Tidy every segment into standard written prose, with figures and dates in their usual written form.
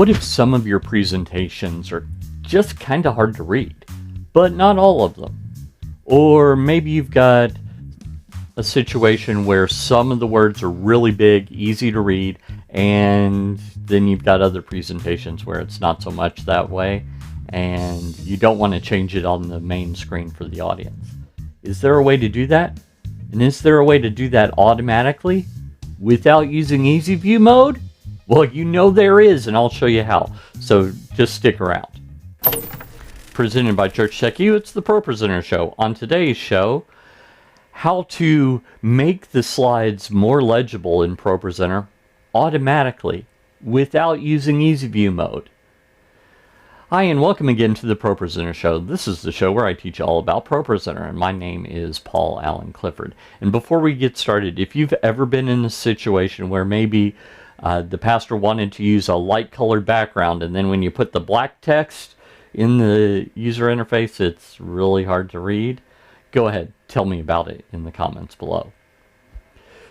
What if some of your presentations are just kind of hard to read, but not all of them? Or maybe you've got a situation where some of the words are really big, easy to read, and then you've got other presentations where it's not so much that way, and you don't want to change it on the main screen for the audience. Is there a way to do that? And is there a way to do that automatically without using Easy View mode? Well, you know there is, and I'll show you how. So just stick around. Presented by Church Tech U, it's the ProPresenter Show. On today's show, how to make the slides more legible in ProPresenter automatically without using Easy View mode. Hi, and welcome again to the ProPresenter Show. This is the show where I teach you all about ProPresenter, and my name is Paul Allen Clifford. And before we get started, if you've ever been in a situation where maybe the pastor wanted to use a light colored background, and then when you put the black text in the user interface, it's really hard to read, go ahead, tell me about it in the comments below.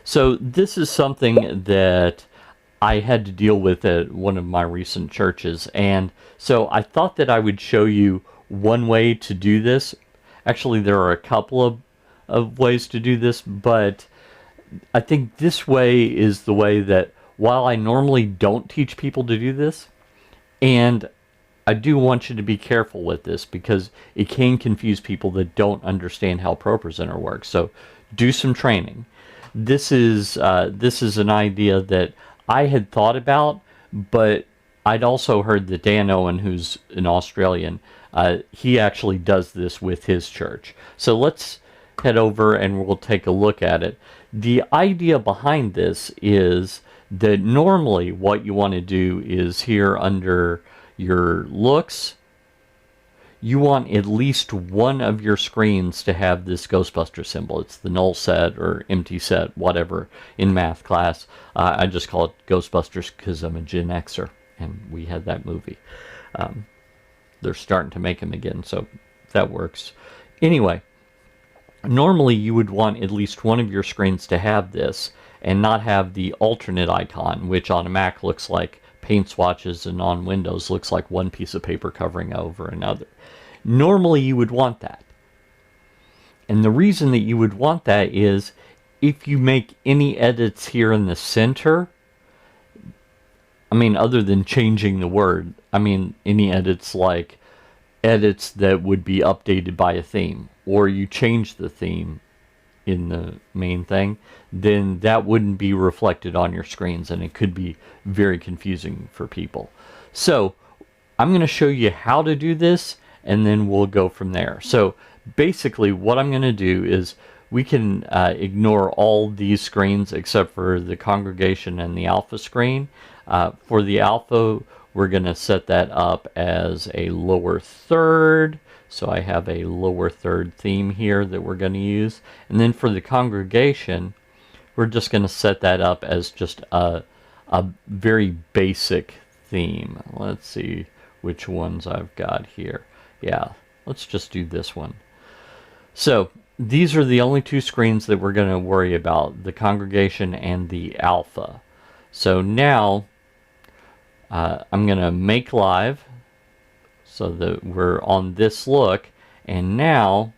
So this is something that I had to deal with at one of my recent churches, and so I thought that I would show you one way to do this. Actually, there are a couple of ways to do this, but I think this way is the way that, while I normally don't teach people to do this, and I do want you to be careful with this because it can confuse people that don't understand how ProPresenter works. So do some training. This is an idea that I had thought about, but I'd also heard that Dan Owen, who's an Australian, he actually does this with his church. So let's head over and we'll take a look at it. The idea behind this is that normally what you want to do is here under your looks, you want at least one of your screens to have this Ghostbuster symbol. It's the null set or empty set, whatever, in math class. I just call it Ghostbusters because I'm a Gen Xer, and we had that movie. They're starting to make them again, so that works. Anyway, normally you would want at least one of your screens to have this, and not have the alternate icon, which on a Mac looks like paint swatches and on Windows looks like one piece of paper covering over another. Normally you would want that. And the reason that you would want that is if you make any edits here in the center, I mean, other than changing the word, I mean any edits like edits that would be updated by a theme, or you change the theme in the main thing, then that wouldn't be reflected on your screens, and it could be very confusing for people. So I'm going to show you how to do this, and then we'll go from there. So basically what I'm going to do is we can ignore all these screens except for the congregation and the alpha screen. For the alpha, we're going to set that up as a lower third. So I have a lower third theme here that we're going to use. And then for the congregation, we're just going to set that up as just a very basic theme. Let's see which ones I've got here. Yeah, let's just do this one. So these are the only two screens that we're going to worry about, the congregation and the alpha. So now I'm going to make live so that we're on this look, and now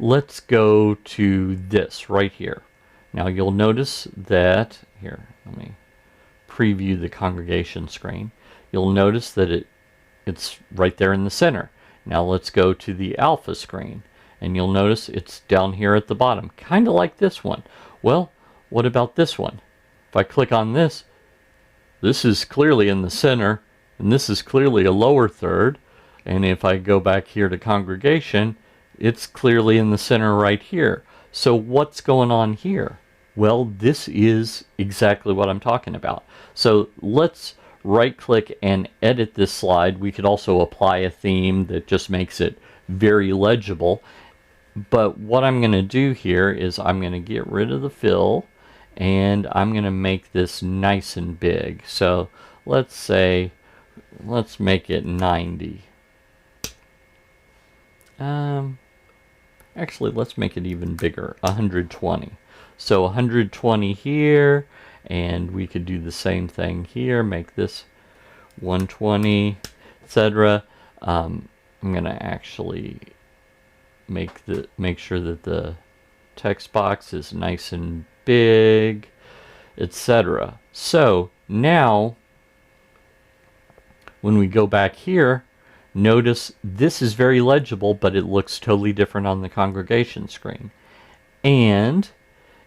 let's go to this right here. Now you'll notice that, here, let me preview the congregation screen. You'll notice that it's right there in the center. Now let's go to the alpha screen, and you'll notice it's down here at the bottom, kind of like this one. Well, what about this one? If I click on this, this is clearly in the center, and this is clearly a lower third. And if I go back here to congregation, it's clearly in the center right here. So what's going on here? Well, this is exactly what I'm talking about. So let's right click and edit this slide. We could also apply a theme that just makes it very legible. But what I'm going to do here is I'm going to get rid of the fill, and I'm going to make this nice and big. So let's make it 90. Actually, let's make it even bigger, 120. So 120 here, and we could do the same thing here, make this 120, etc. I'm going to actually make sure that the text box is nice and big, etc. So now when we go back here, notice this is very legible, but it looks totally different on the congregation screen, and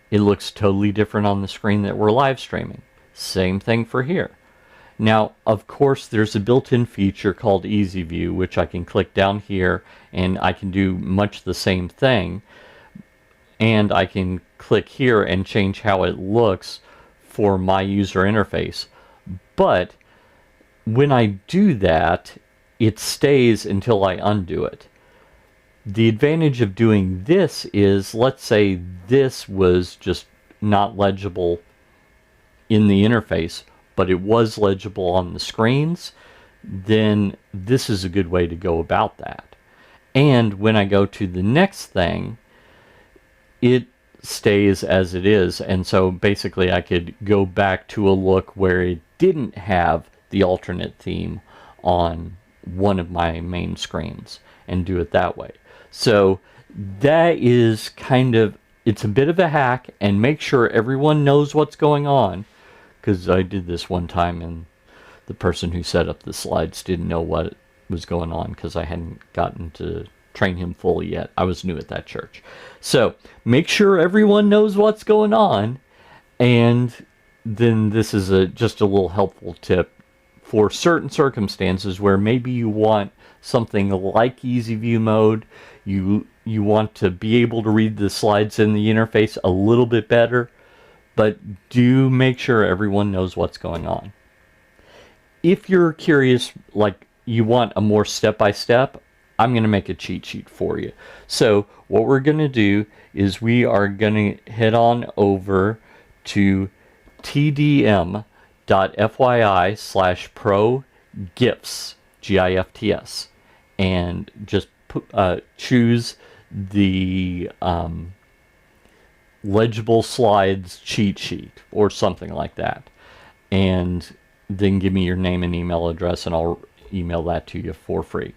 it looks totally different on the screen that we're live streaming. Same thing for here. Now, of course, there's a built-in feature called Easy View, which I can click down here and I can do much the same thing. And I can click here and change how it looks for my user interface. But when I do that, it stays until I undo it. The advantage of doing this is, let's say this was just not legible in the interface, but it was legible on the screens, then this is a good way to go about that. And when I go to the next thing, it stays as it is. And so basically I could go back to a look where it didn't have the alternate theme on one of my main screens and do it that way. So that is it's a bit of a hack, and make sure everyone knows what's going on, because I did this one time and the person who set up the slides didn't know what was going on because I hadn't gotten to train him fully yet. I was new at that church. So make sure everyone knows what's going on, and then this is just a little helpful tip for certain circumstances where maybe you want something like Easy View mode, you want to be able to read the slides in the interface a little bit better, but do make sure everyone knows what's going on. If you're curious, like you want a more step-by-step, I'm going to make a cheat sheet for you. So what we're going to do is we are going to head on over to tdm.fyi/pro-gifts, GIFTS, and just choose the legible slides cheat sheet or something like that, and then give me your name and email address and I'll email that to you for free.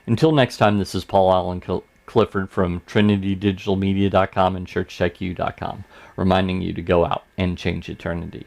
Until next time, this is Paul Allen Clifford from TrinityDigitalMedia.com and ChurchTechU.com, reminding you to go out and change eternity.